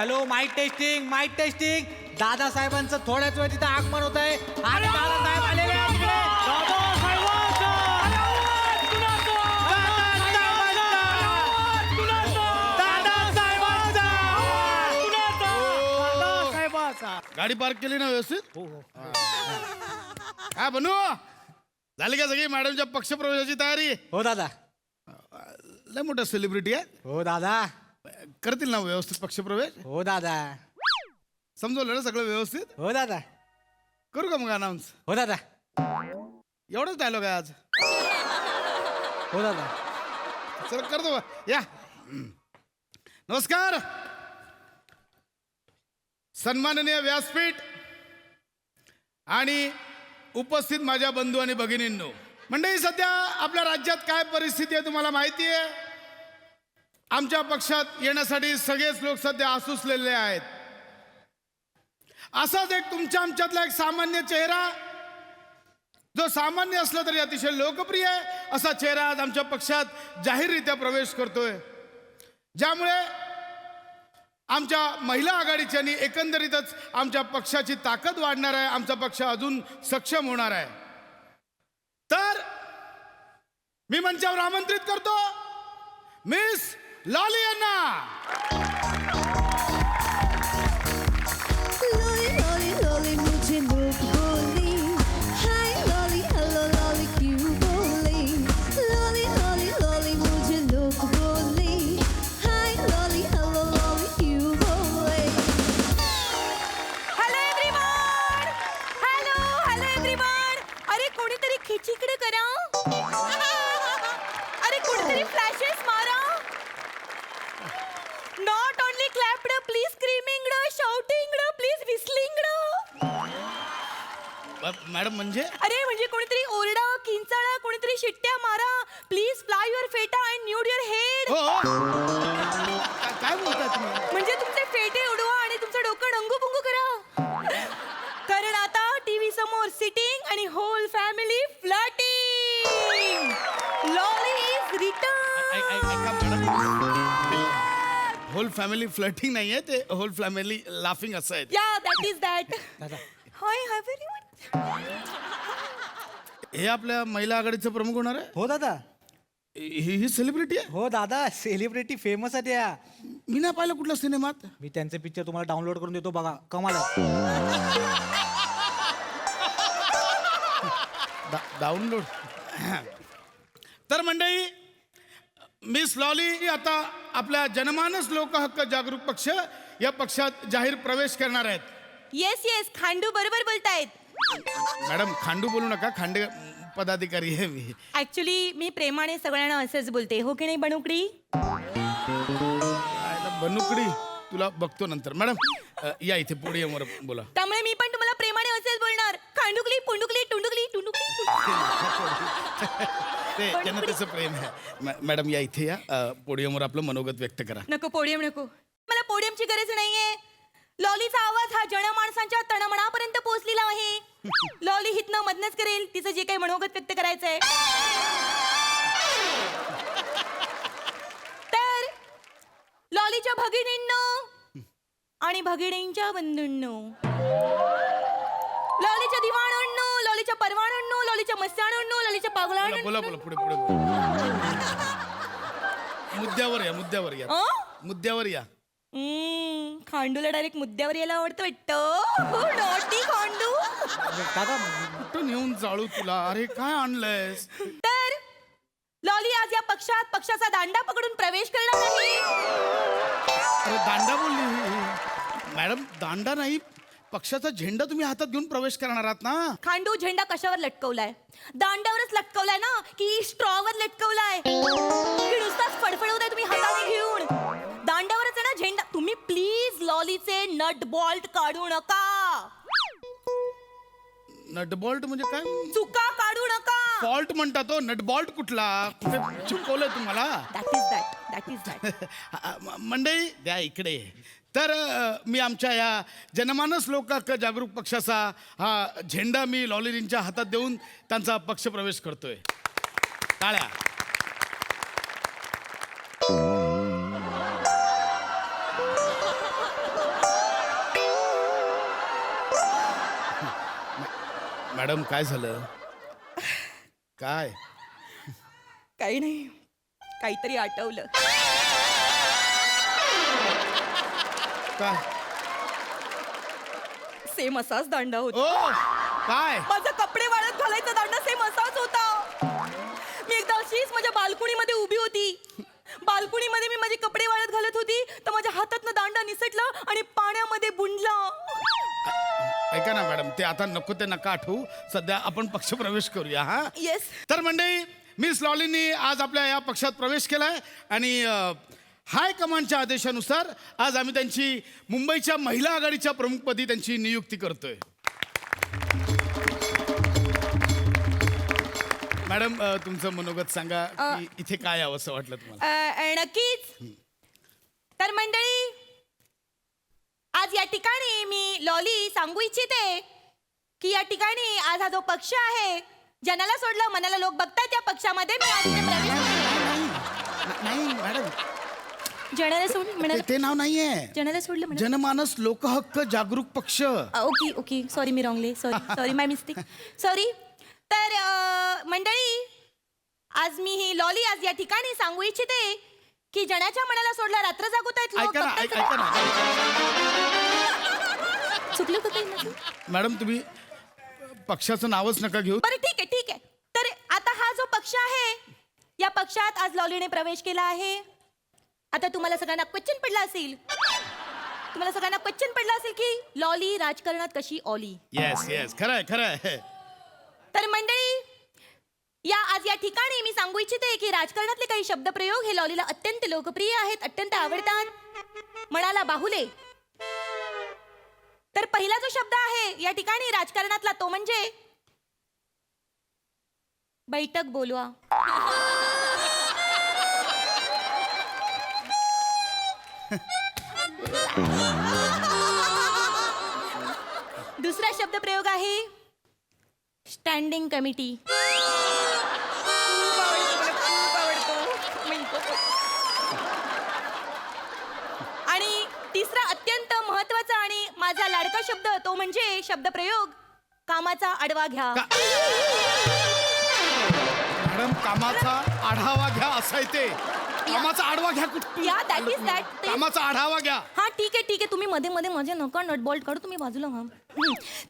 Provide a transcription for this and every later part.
Hello mic testing दादासाहेबांचं थोड्याच वेळ तिथं आगमन होत आहे आणि दादासाहेब आलेले आहेत इकडे. गाडी पार्क केली ना व्यवस्थित. हो. काय बनू झाली का सगळी मॅडमच्या पक्षप्रवेशाची तयारी. हो दादा. लय मोठा सेलिब्रिटी आहे. हो दादा. करतील ना व्यवस्थित पक्षप्रवेश. हो दादा. समजवलं ना सगळं व्यवस्थित. हो दादा. करू का मग अनाऊन्स. हो दादा. एवढंच डायलॉग आहे आज. हो दादा. चल करतो या. नमस्कार. सन्माननीय व्यासपीठ आणि उपस्थित माझ्या बंधू आणि भगिनींनो, मंडळी सध्या आपल्या राज्यात काय परिस्थिती आहे तुम्हाला माहिती आहे. आमच्या पक्षात येण्यासाठी सगळेच लोक सध्या आसुसलेले आहेत. असाच एक तुमच्या आमच्यातला एक सामान्य चेहरा, जो सामान्य असला तरी अतिशय लोकप्रिय आहे असा चेहरा आज आमच्या पक्षात जाहीररित्या प्रवेश करतोय. ज्यामुळे आमच्या महिला आघाडीची आणि एकंदरीतच आमच्या पक्षाची ताकद वाढणार आहे. आमचा पक्ष अजून सक्षम होणार आहे. तर मी मंचावर आमंत्रित करतो मिस लॉली यांना. खिचीकडे करा. अरे कोणीतरी फ्लॅशेस मारा. Not only clapped, please screaming, shouting, please whistling. Madam म्हणजे अरे म्हणजे कोणीतरी ओरडा, किंचाळा, कोणीतरी शिट्ट्या मारा. Please fly your pheta and nod your head. काय बोलताय तुम्ही. म्हणजे तुमचे फेटे उडवा आणि तुमचं डोकं डंगू बुंगू करा. कारण आता टीव्ही समोर सिटिंग आणि whole family flirting. Lolly is return. Whole family flirting नाहीये, ते होल फॅमिली लाफिंग असं आहे. Yeah that is that. Hi very much. हे आपल्या महिला आघाडीचं प्रमुख होणार आहे. हो दादा. ही सेलिब्रिटी आहे. हो दादा. सेलिब्रिटी फेमस आहे त्या. मी नाही पाहिलं कुठल्या सिनेमात. मी त्यांचे पिक्चर तुम्हाला डाउनलोड करून देतो बघा. कमाल आहे. डाउनलोड. तर मंडळी, मिस लॉली आता आपल्या जनमानस लोकहक्क जागरूक पक्ष या पक्षात जाहीर प्रवेश करणार आहेत. येस येस, खांडू बरोबर बोलतायत. मॅडम खांडू बोलू नका, खांडे पदाधिकारी आहे मी. ऍक्च्युली मी प्रेमाने सगळ्यांना असंच बोलते. हो की नाही बनुकडी. बनुकडी तुला बघतो नंतर. मॅडम या इथे पोडियमवर बोला. त्यामुळे मी पण तुम्हाला प्रेमाने असंच बोलणार. खांडुकली पुंडुकली टुंडुकली टुंडुकली. ते जनतेचं प्रेम आहे. मॅडम या इथे या. पोडियमवर आपलं मनोगत व्यक्त करा. नको पोडियम नको. मला पोडियमची गरज नाहीये. लॉलीचा आवाज हा जनमानसांच्या तळमळापर्यंत पोहोचलेला आहे. लॉली हितनं मधनच करेल तिचं जे काही मनोगत व्यक्त करायचंय. तर लॉलीच्या भगिनींनो आणि भगिनींच्या बंधूंनो, लॉलीच्या दिवाणांनो, लॉलीच्या परवानांनो, लॉलीच्या मस्त्याणांनो, लॉलीच्या पागलांनो. बोला बोला पुढे पुढे मुद्द्यावर या. मुद्द्यावर या. खांडूला डायरेक्ट मुद्द्यावर यायला आवडतं वाटतं. नॉटी खांडू. दादा कुठं नेऊन जाळू तुला. अरे काय आणलंयस. तर लॉली आज या पक्षात पक्षाचा दांडा पकडून प्रवेश करणार आहे. अरे दांडा बोलली मॅडम. दांडा नाही, पक्षाचा झेंडा तुम्ही हातात घेऊन प्रवेश करणार आहात ना. खांडू झेंडा कशावर लटकवलाय. दांड्यावरच लटकवलाय ना की स्ट्रॉवर लटकवलाय. की नुसताच फडफडवताय तुम्ही हाताने घेऊन. दांड्यावरच आहे ना झेंडा. तुम्ही प्लीज लॉलीचे नट बॉल्ट काढू नका. नटबॉल्ट म्हणजे काय. चुका काढू नका. फॉल्ट म्हणतात तो. नटबॉल्ट कुठला. कुठे चिपकवलंय तुम्हाला. That is that. मंडळी द्या इकडे. तर मी आमच्या या जनमानस लोकहक्क जागरूक पक्षाचा हा झेंडा मी लॉलींच्या हातात देऊन त्यांचा पक्ष प्रवेश करतोय. टाळ्या. मॅडम काय झालं? काय काही नाही, काहीतरी आठवलं. काय? सेम असाच दांडा होता. ओ काय? माझा कपडे वाळत घालायचा दांडा सेम असाच होता. मी एकदा अशीच माझ्या बाल्कनीमध्ये उभी होती. बाल्कनीमध्ये मी माझे कपडे वाळत घालत होती तर माझ्या हातातनं दांडा निसटला आणि पाण्यामध्ये बुडला. ऐका ना मॅडम, ते आता नको ते नका आठवू. सध्या आपण पक्षप्रवेश करूया. हा येस. तर मंडळी, मिस लॉलीनी आज आपल्या या पक्षात प्रवेश केलाय आणि हायकमांडच्या आदेशानुसार आज आम्ही त्यांची मुंबईच्या महिला आघाडीच्या प्रमुखपदी त्यांची नियुक्ती करतोय. मॅडम तुमचं मनोगत सांगा की इथे काय यावं असं वाटलं तुम्हाला? नक्कीच. तर मंडळी, आज या ठिकाणी मी लॉली सांगू इच्छिते की या ठिकाणी आज हा जो पक्ष आहे, जनाला सोडलं मनाला लोक बघतात, त्या पक्षामध्ये मी आज इथे प्रवेश केला. नाही मॅडम, जनाला सोडलं म्हणाला, ते नाव नाहीये. जनाला सोडलं म्हणाला. जनमानस लोकहक्क जागरूक पक्ष. ओके ओके, सॉरी, मी रॉंगले, सॉरी माय मिस्टेक, सॉरी. तर मंडळी, आज मी ही लॉली आज या ठिकाणी सांगू इच्छिते की जनाच्या मनाला सोडला रात्र जागवत आहेत लोक. ऐका ना, ऐका ना चुकलं का काही माझं? मॅडम, तुम्ही पक्षाचं नावच नका घेऊ. बरं ठीक आहे, ठीक आहे. तर आता हा जो पक्ष आहे, या पक्षात आज लॉलीने प्रवेश केला आहे. आता तुम्हाला सगळ्यांना क्वेश्चन पडला असेल, की लॉली राजकारणात कशी ऑली. येस येस, खरंय खरंय. तर मंडळी, आज या ठिकाणी मी सांगू इच्छिते की राजकारणातले काही शब्दप्रयोग हे लॉलीला अत्यंत लोकप्रिय आहेत, अत्यंत आवडतात. मनाला बाहुले. तर पहिला जो शब्द आहे या ठिकाणी राजकारणातला तो म्हणजे बैठक बोलवा. दुसरा शब्दप्रयोग आहे स्टँडिंग कमिटी. आणि तिसरा अत्यंत महत्वाचा आणि माझा लाडका शब्द तो म्हणजे शब्दप्रयोग कामाचा आढावा घ्या. मॅडम, कामाचा आढावा घ्या असं आहे ते. कामाचा आढावा घ्या कुठून? या दॅट इज दॅट. कामाचा आढावा घ्या. हा ठीक आहे, ठीक आहे. तुम्ही मध्ये मध्ये माझे नका नटबॉल्ट काढू, तुम्ही बाजूला व्हा.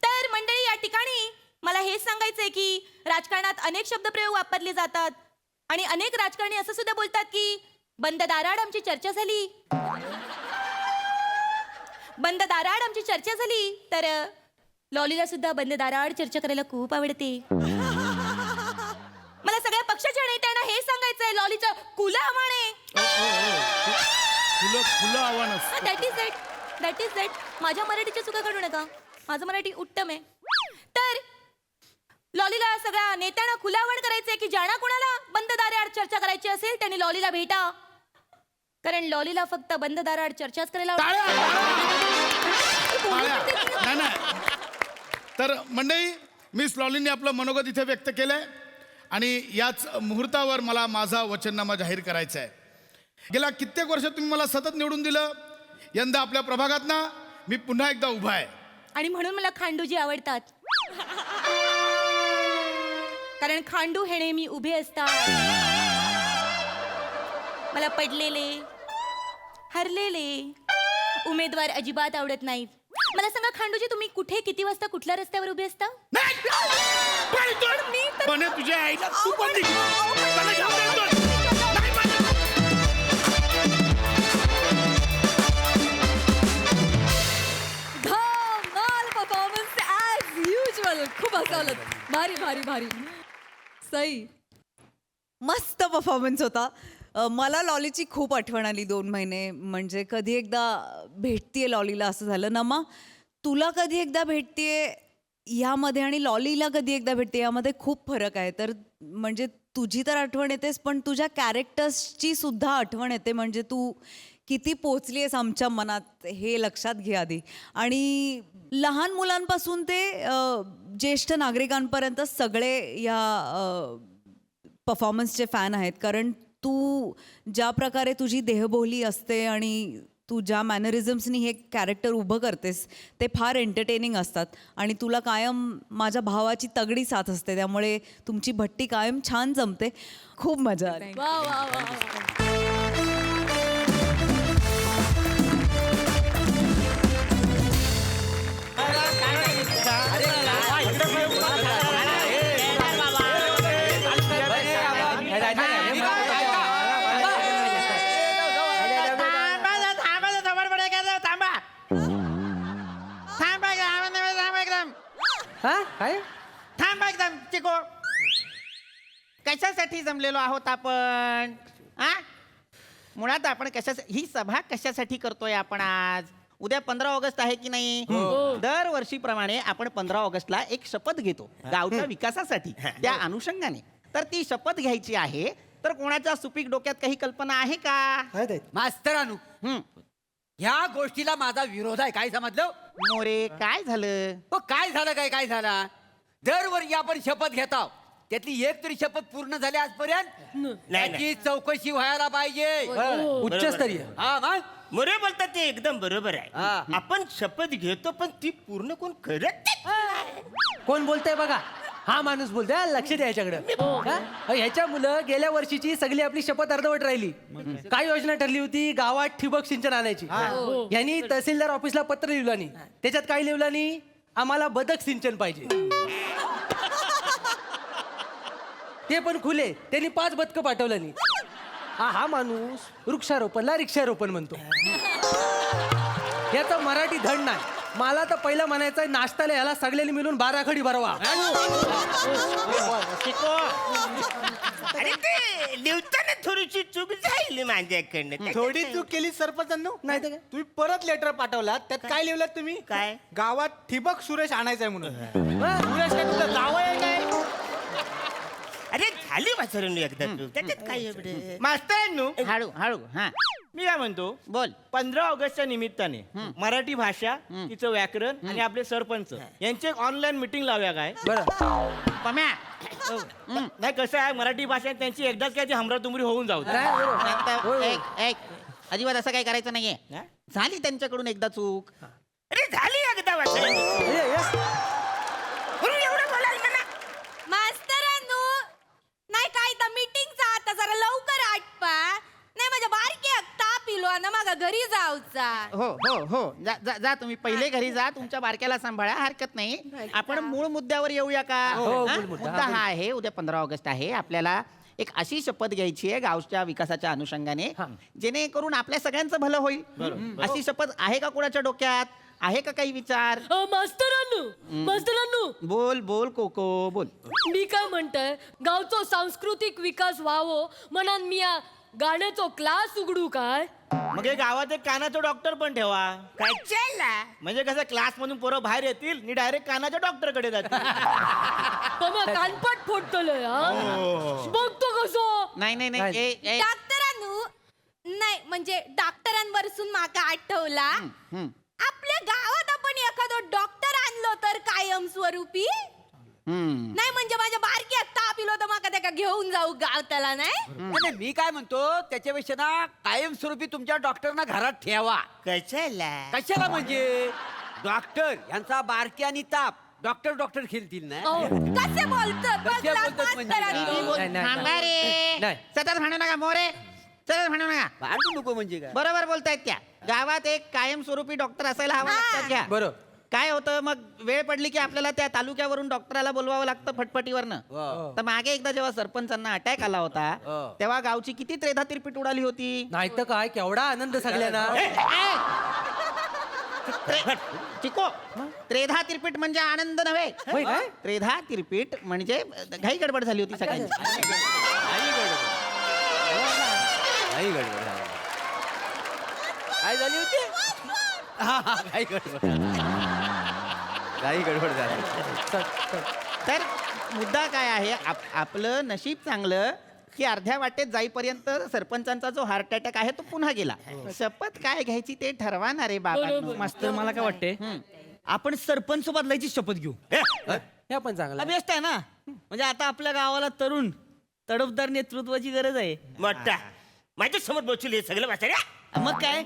तर मंडळी, या ठिकाणी मला हेच सांगायचंय की राजकारणात अनेक शब्दप्रयोग वापरले जातात आणि अनेक राजकारणी असं सुद्धा बोलतात की बंद दाराआड आमची चर्चा झाली. बंद दाराआड आमची चर्चा झाली. तर लॉलीला सुद्धा बंद दाराआड चर्चा करायला खूप आवडते. मला सगळ्या पक्षाच्या नेत्यांना हे सांगायचंय, लॉलीचं खुलं आव्हान आहे. खुलं आव्हान. That is that. माझ्या मराठीच्या चुका काढू नका, माझं मराठी उत्तम आहे. तर लॉलीला सगळ्या नेत्यांना खुलं आव्हान करायचंय की ज्यांना कोणाला बंद दाराआड चर्चा करायची असेल त्यांनी लॉलीला भेटा, कारण लॉलीला फक्त बंद दाराआड चर्चाच करायला नाही. तर मंडळी, मिस लॉलीने आपलं मनोगत इथे व्यक्त केलंय आणि याच मुहूर्तावर मला माझा वचननामा जाहीर करायचा आहे. गेल्या कित्येक वर्ष तुम्ही मला सतत निवडून दिलं. यंदा आपल्या प्रभागात ना मी पुन्हा एकदा उभा आहे आणि म्हणून मला खांडूजी आवडतात, कारण खांडू हे नेहमी उभे असतात. मला पडलेले, हरलेले उमेदवार अजिबात आवडत नाहीत. मला सांगा खांडूजी, तुम्ही कुठे, किती वाजता, कुठल्या रस्त्यावर उभे असता? बने तुझ्या आईला तू पण परफॉर्मन्स ॲज युजल. खूप हसावलं. भारी भारी भारी. सई, मस्त परफॉर्मन्स होता. मला लॉलीची खूप आठवण आली 2 महिने. म्हणजे कधी एकदा भेटतीये लॉलीला असं झालं. नमा, तुला कधी एकदा भेटतीये यामध्ये आणि लॉलीला कधी एकदा भेटते यामध्ये खूप फरक आहे. तर म्हणजे तुझी तर आठवण येतेस, पण तुझ्या कॅरेक्टर्सची सुद्धा आठवण येते. म्हणजे तू किती पोचली आहेस आमच्या मनात हे लक्षात घे आधी. आणि लहान मुलांपासून ते ज्येष्ठ नागरिकांपर्यंत सगळे या परफॉर्मन्सचे फॅन आहेत. कारण तू ज्या प्रकारे तुझी देहबोली असते आणि तू ज्या मॅनरिझम्सनी हे कॅरेक्टर उभं करतेस ते फार एंटरटेनिंग असतात आणि तुला कायम माझ्या भावाची तगडी साथ असते, त्यामुळे तुमची भट्टी कायम छान जमते. खूप मजा आली. वा वा वा वा. थांबा एकदम चिको. कशासाठी जमलेलो आहोत आपण? मुळात आपण ही सभा कशासाठी करतोय आपण आज? उद्या 15 ऑगस्ट आहे की नाही? दरवर्षीप्रमाणे आपण 15 ऑगस्टला एक शपथ घेतो गावच्या विकासासाठी. त्या अनुषंगाने तर ती शपथ घ्यायची आहे. तर कोणाच्या सुपीक डोक्यात काही कल्पना आहे का? मास्तरानू, ह्या गोष्टीला माझा विरोध आहे. काय समजलं? मोरे काय झालं? काय झालं? काय झालं? दरवर्षी आपण शपथ घेतो, त्यातली एक तरी शपथ पूर्ण झाली आजपर्यंत? त्याची चौकशी व्हायला पाहिजे. उच्चस्तरीय. हा मग मोरे बोलतात ते एकदम बरोबर आहे. हा. आपण शपथ घेतो पण ती पूर्ण कोण करत कोण बोलतंय बघा, हा माणूस बोलतोय. हा, लक्ष द्या ह्याच्याकडे. ह्याच्यामुळं गेल्या वर्षीची सगळी आपली शपथ अर्धवट राहिली. काय योजना ठरली होती? गावात ठिबक सिंचन आणायची. यांनी तहसीलदार ऑफिसला पत्र लिहिलं नाही. त्याच्यात काय लिहिलं नाही? आम्हाला बदक सिंचन पाहिजे. ते पण खुले. त्यांनी 5 बदकं पाठवलं नाही. हा माणूस वृक्षारोपणला रिक्षारोपण म्हणतो. याचा मराठी धड नाही. मला तर पहिलं म्हणायचं नाश्त्याला ह्याला सगळ्यांनी मिळून 12 खडी भरवा. अरे ते लिहिताना थोडीशी चूक झाली माझ्याकडनं. थोडी चूक केली सरपंचांनो. नाही तर काय? तुम्ही परत लेटर पाठवलात, त्यात काय लिहिलं तुम्ही? काय? गावात ठिबक सुरेश आणायचंय म्हणून. सुरेश काय तुमचा जावं आहे काय? अरे झाली वाचरून एकदा चूक, त्याच्यात काय एवढं? मास्तरांनो, हळू हळू. हा मी काय म्हणतो, बोल. 15 ऑगस्टच्या निमित्ताने मराठी भाषा, तिचं व्याकरण आणि आपले सरपंच यांची एक ऑनलाईन मिटिंग लावूया काय? पम्या. नाही कसं आहे, मराठी भाषा त्यांची एकदाच काय ती हमरातुमरी होऊन जाऊ दे. एक अजिबात असं काही करायचं नाहीये. झाली त्यांच्याकडून एकदा चूक. अरे झाली एकदा वाचरून. एवढं बोलायला ना. मास्तरांनो, नाही काय तर मीटिंगचा आता जरा लवकर आटपा. नाही माझ्या बारकी ताप इलो ना मागा घरी जाऊचा. हो हो हो. जा जा जा तुम्ही पहिले घरी जा. तुमच्या बारक्याला सांभाळा, हरकत नाही. आपण मूळ मुद्द्यावर येऊया का? हा? मुद्दा हा आहे, उद्या 15 ऑगस्ट आहे. आपल्याला एक अशी शपथ घ्यायची आहे गावच्या विकासाच्या अनुषंगाने, जेणेकरून आपल्या सगळ्यांचं भलं होईल. अशी शपथ आहे का कोणाच्या डोक्यात? आहे का काही विचार? मास्तरांनो, बोल बोल कोको बोल. मी काय म्हणताय, गावचो सांस्कृतिक विकास व्हावो म्हणून मी या गाण्याचो क्लास उघडू काय? मग हे गावात एक कानाचा डॉक्टर पण ठेवा. काय चालला? म्हणजे कसं क्लास मधून पोरं बाहेर येतील आणि डायरेक्ट कानाच्या डॉक्टर कडे जातील. तुम्ही कानपाट फोडतलंय बघतो कसो. नाही नाही नाही. डॉक्टरांनो, नाही म्हणजे डॉक्टरांवरसून माका आठवला, आपल्या गावात आपण एखादो डॉक्टर आणलो तर कायमस्वरूपी. नाही म्हणजे माझ्या बारकी ताप इलो तर माका त्याका घेऊन जाऊ गावताला. नाही मी काय म्हणतो, त्याच्यापेक्षा ना कायमस्वरूपी तुमच्या डॉक्टरना घरात ठेवा. कशाला? कशाला म्हणजे? डॉक्टर यांचा बारकी आणि ताप डॉक्टर खेळतील ना. कसे बोलतात कसे बोलतात म्हणजे? थांबा रे. सतत म्हणू नका मोरे, सतत म्हणू नका. भांडू नको म्हणजे काय? बरोबर बोलतायत त्या. गावात एक कायमस्वरूपी डॉक्टर असायला हवा. लक्षात घ्या. बरोबर. काय होतं मग, वेळ पडली की आपल्याला त्या तालुक्यावरून डॉक्टराला बोलवावं लागतं फटफटीवरनं. तर मागे एकदा जेव्हा सरपंचांना अटॅक आला होता, तेव्हा गावची किती त्रेधा तिरपीट उडाली होती. नाही तर काय, केवढा आनंद सगळ्यांना. चिको, त्रेधा तिरपीट म्हणजे आनंद नव्हे. होय काय? त्रेधा तिरपीट म्हणजे घाई गडबड झाली होती सगळ्यांची. काय झाली होती? काही गडबड झाली. तर मुद्दा काय आहे, आपलं नशीब चांगलं की अर्ध्या वाटेत जाईपर्यंत सरपंचांचा जो हार्ट अटॅक आहे तो पुन्हा गेला. शपथ काय घ्यायची ते ठरवाणार आहे बाबा. मास्तर मला काय वाटते, आपण सरपंच बदलायची शपथ घेऊ. हे पण चांगला. बेस्ट आहे ना. म्हणजे आता आपल्या गावाला तरुण तडफदार नेतृत्वाची गरज आहे. मोठा माझ्या समोर बसले सगळं वाचाड्या. मग काय,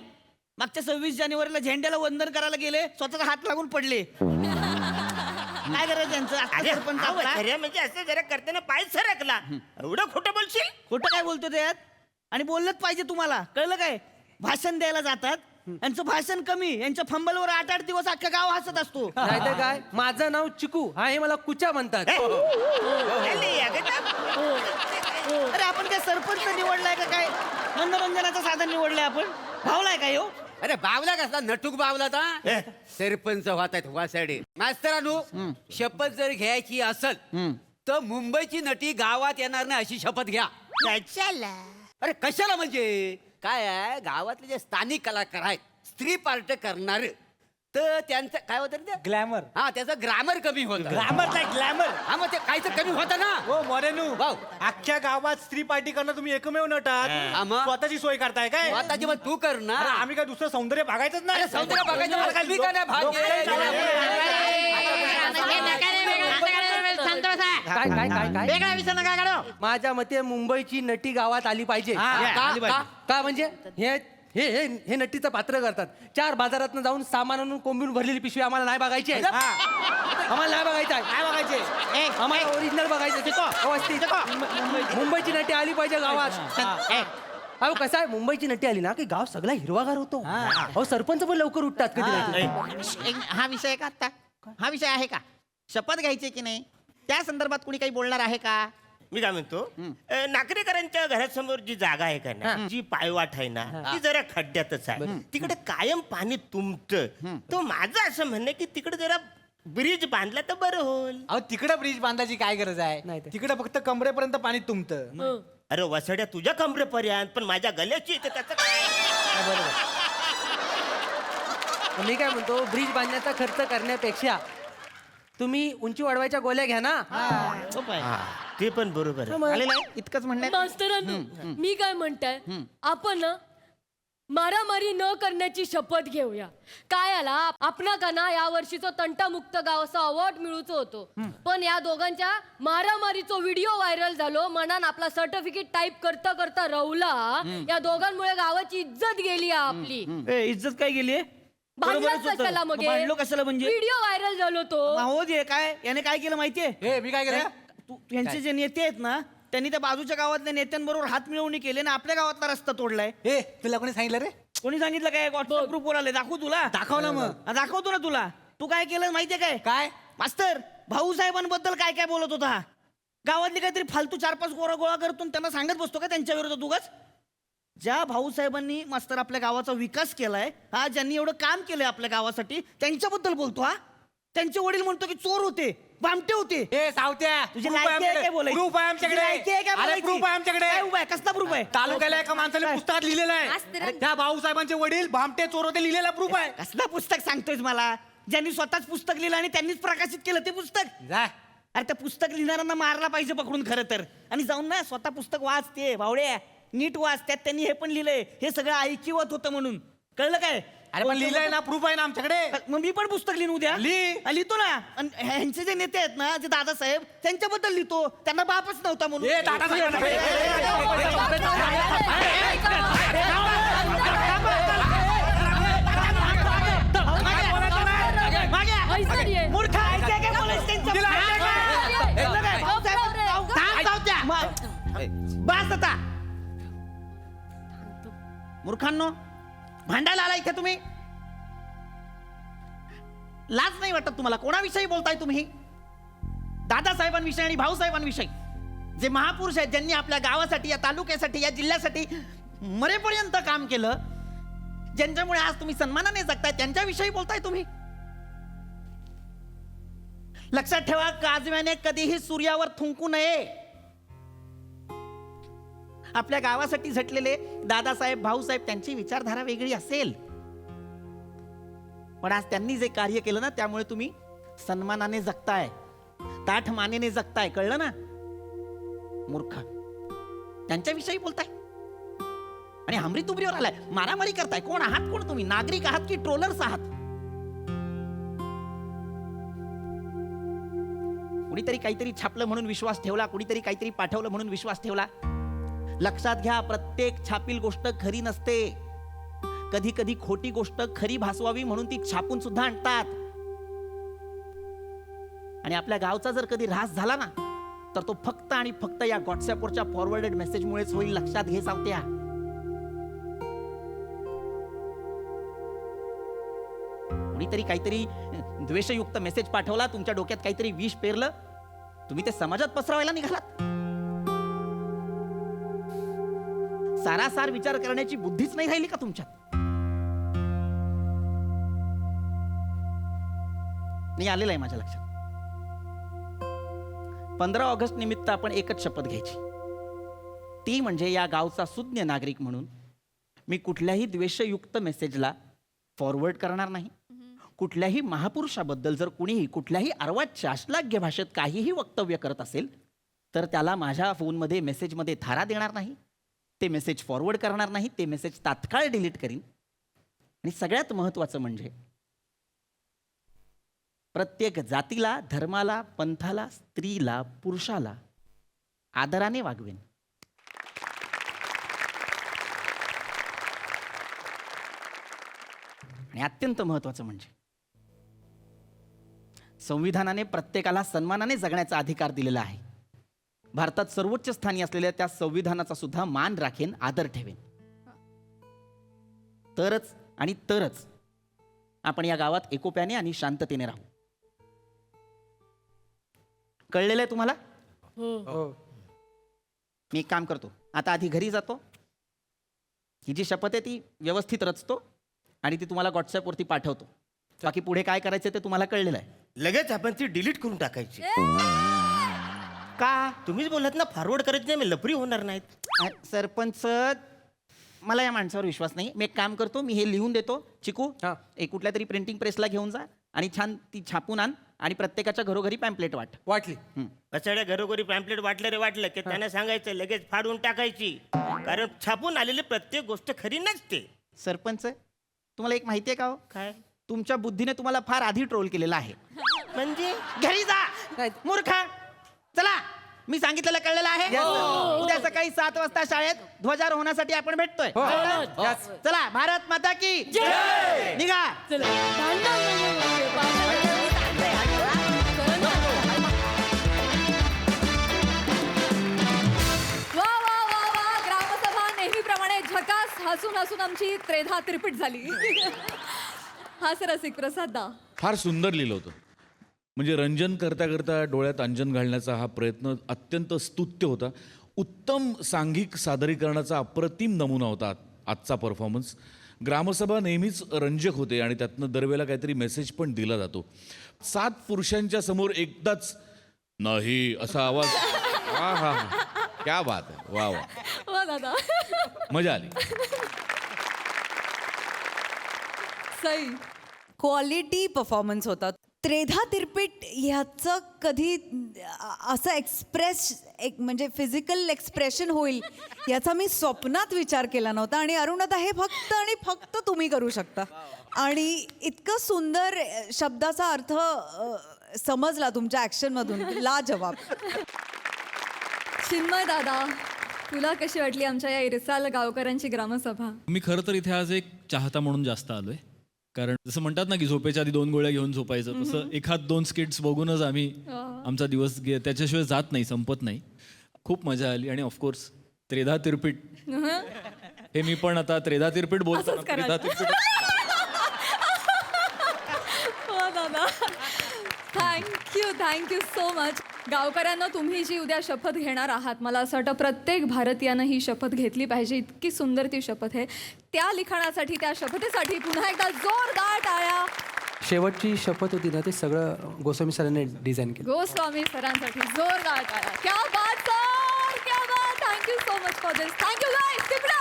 मागच्या 26 जानेवारीला झेंड्याला वंदन करायला गेले, स्वतःचा हात लागून पडले. काय करायचं त्यांचं? आता अरे सरपंच हा आपला. वचर्या म्हणजे असं जरा करताना पाय सरकला. एवढं खोटं बोलशील? खोटं काय बोलतो त्यात? आणि बोललंच पाहिजे तुम्हाला, कळलं काय? भाषण द्यायला जातात, यांचं भाषण कमी, यांच्या फंबलवर 8-8 दिवस अख्खा गाव हसत असतो. नाहीतर काय, माझं नाव चिकू, हा हे मला कुचा म्हणतात. नाही, अगं त्या- अरे आपण काय सरपंच निवडलाय का काय? मनोरंजनाचं साधन निवडलंय आपण? भावलाय काय हो? अरे बावला कसला नटूक बावला ता सरपंच होतात वासाडे. मास्तरानू, शपथ जर घ्यायची असल तर मुंबईची नटी गावात येणार नाही अशी शपथ घ्या. कशाला? अरे कशाला म्हणजे काय आहे, गावातले जे स्थानिक कलाकार आहेत, स्त्री पार्ट करणार, तर त्यांचं काय होतं रे ते? ग्लॅमर. हा, त्याचं ग्रामर कमी होतं. ग्लॅमर नाही ग्लॅमर. हा, मग ते काहीच कमी होतं ना. हो मोरेनू, वाव. अख्ख्या गावात स्त्री पार्टी करणं तुम्ही एकमेव हा, नटात. मग? स्वतःची सोय करताय काय? स्वतःची मग तू कर ना. अरे आम्ही काय दुसरं सौंदर्य बघायचंच नाही. अरे सौंदर्य बघायचं मला काय, मी काय नाही भाग काय काय काय काय वेगळा विषय नका काढू. माझ्या मते मुंबईची नटी गावात आली पाहिजे. आली का- पाहिजे. का म्हणजे हे हे हे हे नटीचं पात्र करतात. 4 बाजारातनं जाऊन सामान आणून कोंबून भरलेली पिशवी आम्हाला नाही बघायची आहे. आम्हाला नाही बघायचं आहे. काय बघायचे? आम्हाला ओरिजिनल बघायचं. व्यवस्थित मुंबईची नटी आली पाहिजे गावात. अहो कसं आहे, मुंबईची नटी आली ना की गाव सगळा हिरवागार होतो. अहो सरपंच पण लवकर उठतात कधी नाही. हा विषय का आता? हा विषय आहे का? शपथ घ्यायची की नाही त्या संदर्भात कुणी काही बोलणार आहे का? मी काय म्हणतो, नागरिकांच्या घरासमोर जी जागा आहे का ना, जी पायवाट आहे ना, ती जरा खड्ड्यातच आहे. तिकडे कायम पाणी तुंबतं. तो माझं असं म्हणणं की तिकडे जरा ब्रिज बांधला तर बरं होईल. अहो तिकडे ब्रिज बांधायची काय गरज आहे? नाही ते. तिकडे फक्त कमरेपर्यंत पाणी तुंबतं. अरे वसड्या तुझ्या कमरेपर्यंत, पण माझ्या गल्याची इथे त्याचं काय? मी काय म्हणतो, ब्रिज बांधण्याचा खर्च करण्यापेक्षा तुम्ही उंची वाढवायच्या गोल्या घ्या ना. सोपं आहे. ते पण बरोबर आहे. आलेलं आहे? इतकंच म्हणणं आहे? मास्तरांनो, मी काय म्हणताय, आपण ना मारामारी न करण्याची शपथ घेऊया. काय आला आपणा का ना या वर्षीचं तंटामुक्त गाव असं अवॉर्ड मिळूच होतो, पण या दोघांच्या मारामारीचा व्हिडिओ व्हायरल झालो. मनान आपला सर्टिफिकेट टाईप करता करता रवला. या दोघांमुळे गावाची इज्जत गेली आपली. इज्जत काय गेली? भांडलाच कशाला मग? भांडलो कशाला म्हणजे? व्हिडिओ व्हायरल झालो तो. हो दे काय, याने काय केलं माहितीये? हे मी काय केलं? यांचे जे नेते आहेत ना, त्यांनी त्या बाजूच्या गावातल्या नेत्यांबरोबर हात मिळवणी केले ना, आपल्या गावातला रस्ता तोडलाय. हे तुला कोणी सांगितलं रे? कोणी सांगितलं काय? व्हॉट्सअप ग्रुपवर आले. दाखवू तुला? दाखव ना मग. दाखवतो ना तुला. तू काय केलं माहितीये काय? काय? मास्तर भाऊसाहेबांबद्दल काय काय बोलत होता हा? गावातली काहीतरी फालतू 4-5 गोळा करतो आणि त्यांना सांगत बसतो का त्यांच्या विरोधात उगाच? ज्या भाऊसाहेबांनी मास्तर आपल्या गावाचा विकास केलाय, हा ज्यांनी एवढं काम केलंय आपल्या गावासाठी, त्यांच्याबद्दल बोलतो हा. त्यांचे वडील म्हणतो की चोर होते, भामटे होते. हे सावत्या, तुझी proof आहे लायकी आहे काय आमच्याकडे. बोलायची? Proof आहे आमच्याकडे. तुझी लायकी आहे काय अरे बोलायची? प्रूफ आहे आमच्याकडे. काय उभा आहे? कसला प्रूफ आहे? तालुक्याला एका माणसाने पुस्तकात लिहिलेलं आहे, त्या भाऊसाहेबांचे वडील भामटे चोर होते, लिहिलेला प्रूफ आहे. कसला पुस्तक सांगतोयस मला? ज्यांनी स्वतःच पुस्तक लिहिलं आणि त्यांनीच प्रकाशित केलं ते पुस्तक. जा. अरे त्या पुस्तक लिहिणाऱ्यांना मारला पाहिजे पकडून खरं तर. आणि जाऊन ना स्वतः पुस्तक वाचते भावड्या, नीट वाच. त्यात त्यांनी हे पण लिहिलंय, हे सगळं ऐकिवत होतं म्हणून. कळलं काय? अरे पण लिहिलंय ना, प्रूफ आहे ना आमच्याकडे. मग मी पण पुस्तक लिहून उद्या लिहितो ना. आणि ह्यांचे जे नेते आहेत ना, जे दादासाहेब, त्यांच्याबद्दल लिहितो. त्यांना बापच नव्हता म्हणून. हे टाटा ऐसर ये. मूर्ख ऐकाय काय बोलायचं त्यांचं? तिला ऐकाय काय? कळलं काय? थांब सावत्या. बस आता. मूर्खांनो, भांडायला आला इथे तुम्ही? लाज नाही वाटत तुम्हाला? कोणाविषयी बोलताय तुम्ही? दादासाहेबांविषयी आणि भाऊसाहेबांविषयी, जे महापुरुष आहेत, ज्यांनी आपल्या गावासाठी, या तालुक्यासाठी, या जिल्ह्यासाठी मरेपर्यंत काम केलं, ज्यांच्यामुळे आज तुम्ही सन्मानाने जगताय, त्यांच्याविषयी बोलताय तुम्ही? लक्षात ठेवा, काजव्याने कधीही सूर्यावर थुंकू नये. आपल्या गावासाठी झटलेले दादासाहेब, भाऊसाहेब, त्यांची विचारधारा वेगळी असेल, पण आज त्यांनी जे कार्य केलं ना, त्यामुळे तुम्ही सन्मानाने जगताय, ताठ मानेने जगताय. कळलं ना? मूर्ख, त्यांच्याविषयी बोलताय आणि हमरी तुमरीवर आलाय, मारामारी करताय. कोण आहात? कोण तुम्ही? नागरिक आहात की ट्रोलर्स आहात? कुणीतरी काहीतरी छापलं म्हणून विश्वास ठेवला, कुणीतरी काहीतरी पाठवलं म्हणून विश्वास ठेवला. लक्षात घ्या, प्रत्येक छापील गोष्ट खरी नसते. कधी कधी खोटी गोष्ट खरी भासवावी म्हणून ती छापून सुद्धा आणतात. आणि आपल्या गावचा जर कधी ऱ्हास झाला ना तर तो फक्त आणि फक्त या व्हॉट्सअपवरच्या फॉरवर्डेड मेसेजमुळेच होईल. लक्षात घे सावत्या. कोणीतरी काहीतरी द्वेषयुक्त मेसेज पाठवला, तुमच्या डोक्यात काहीतरी विष पेरलं, तुम्ही ते समाजात पसरवायला निघालात. सारासार विचार करण्याची बुद्धीच नाही राहिली का तुमच्यात? नाही आलेलं आहे माझ्या लक्षात. 15 ऑगस्ट निमित्त आपण एकच शपथ घ्यायची. ती म्हणजे या गावचा सुज्ञ नागरिक म्हणून मी कुठल्याही द्वेषयुक्त मेसेजला फॉरवर्ड करणार नाही. कुठल्याही महापुरुषाबद्दल जर कुणीही कुठल्याही अर्वाच्य अश्लाघ्य भाषेत काहीही वक्तव्य करत असेल तर त्याला माझ्या फोनमध्ये मेसेजमध्ये थारा देणार नाही. ते मेसेज फॉरवर्ड करणार नाही. ते मेसेज तात्काळ डिलीट करीन. आणि सगळ्यात महत्त्वाचं म्हणजे प्रत्येक जातीला, धर्माला, पंथाला, स्त्रीला, पुरुषाला आदराने वागवेन. आणि अत्यंत महत्त्वाचं म्हणजे संविधानाने प्रत्येकाला सन्मानाने जगण्याचा अधिकार दिलेला आहे. भारतात सर्वोच्च स्थानी असलेल्या त्या संविधानाचा सुद्धा मान राखेन, आदर ठेवेन. तरच आपण या गावात एकोप्याने आणि शांततेने राहू. कळलेलं आहे तुम्हाला? मी एक काम करतो, आता आधी घरी जातो, ही जी शपथ आहे ती व्यवस्थित रचतो आणि ती तुम्हाला व्हॉट्सअपवरती पाठवतो. बाकी पुढे काय करायचं ते तुम्हाला कळलेलं आहे. लगेच आपण ती डिलीट करून टाकायची. का? तुम्हीच बोलत ना फॉरवर्ड करायची नाही, मी लफरी होणार नाहीत. सरपंच, मला या माणसावर विश्वास नाही. मी एक काम करतो, मी हे लिहून देतो. चिकू, एक कुठल्या तरी प्रिंटिंग प्रेसला घेऊन जा आणि छान ती छापून आण आणि प्रत्येकाच्या घरोघरी पॅम्पलेट वाटली. कचड्या घरोघरी पॅम्पलेट वाटलं की त्यांना सांगायचं लगेच फाडून टाकायची. कारण छापून आलेली प्रत्येक गोष्ट खरी नसते. सरपंच, तुम्हाला एक माहिती आहे का हो? काय तुमच्या बुद्धीने तुम्हाला फार आधी ट्रोल केलेला आहे. म्हणजे? घरी जा मूर्खा. चला, मी सांगितलेलं कळलेलं आहे. उद्या सकाळी 7 वाजता शाळेत ध्वजारोहणासाठी आपण भेटतोय. चला, भारत माता की जय. निघा. वा वा वा वा. ग्रामसभा नेहमीप्रमाणे झकास हसून हसून आमची त्रेधा तिरपीट झाली. हा सर, रसिक प्रसाद दा. फार सुंदर लिहिलं होतं. म्हणजे रंजन करता करता डोळ्यात अंजन घालण्याचा हा प्रयत्न अत्यंत स्तुत्य होता. उत्तम सांघिक सादरीकरणाचा अप्रतिम नमुना होता आजचा परफॉर्मन्स. ग्रामसभा नेहमीच रंजक होते आणि त्यातनं दरवेळेला काहीतरी मेसेज पण दिला जातो. 7 पुरुषांच्या समोर एकदाच नाही असा आवाज. हा हा हा, क्या बात आहे. वा वा, वा दादा. मजा आली. सई, क्वालिटी परफॉर्मन्स होता. त्रेधा तिरपीट ह्याचं कधी असं म्हणजे फिजिकल एक्सप्रेशन होईल याचा मी स्वप्नात विचार केला नव्हता. आणि अरुणदा, हे फक्त आणि फक्त तुम्ही करू शकता. आणि इतकं सुंदर शब्दाचा अर्थ समजला तुमच्या ॲक्शनमधून. लाजवाब. चिन्मय दादा, तुला कशी वाटली आमच्या या इरसाल गावकऱ्यांची ग्रामसभा? मी खरं तर इथे आज एक चाहता म्हणून जास्त आलोय. कारण जसं म्हणतात ना की झोपेच्या आधी 2 गोळ्या घेऊन झोपायचं, तसं 1-2 स्किट्स बघूनच आम्ही आमचा दिवस त्याच्याशिवाय जात नाही, संपत नाही. खूप मजा आली. आणि ऑफकोर्स त्रेधा तिरपीट, हे मी पण आता त्रेधा तिरपीट बोलतो. त्रेधा तिरपीट. हो दादा, थँक्यू सो मच. गावकऱ्यांना, तुम्ही जी उद्या शपथ घेणार आहात, मला असं वाटतं प्रत्येक भारतीयानं ही शपथ घेतली पाहिजे. इतकी सुंदर ती शपथ आहे. त्या लिखाणासाठी, त्या शपथेसाठी पुन्हा एकदा जोरदार टाळ्या. शेवटची शपथ होती ना, ते सगळं गोस्वामी सरांनी डिझाईन केलं. गोस्वामी सरांसाठी जोरदार टाळ्या. क्या बात सर, क्या बात. Thank you so much for this. Thank you guys. तिकडा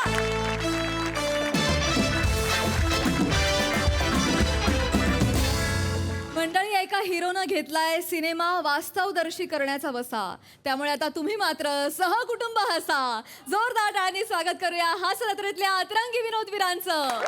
मंडळी, एका हिरोनं घेतलाय सिनेमा वास्तवदर्शी करण्याचा वसा. त्यामुळे आता तुम्ही मात्र सहकुटुंब हसा. जोरदार टाळ्यांनी स्वागत करूया हास्यजत्रेतल्या अतरंगी विनोदवीरांचं.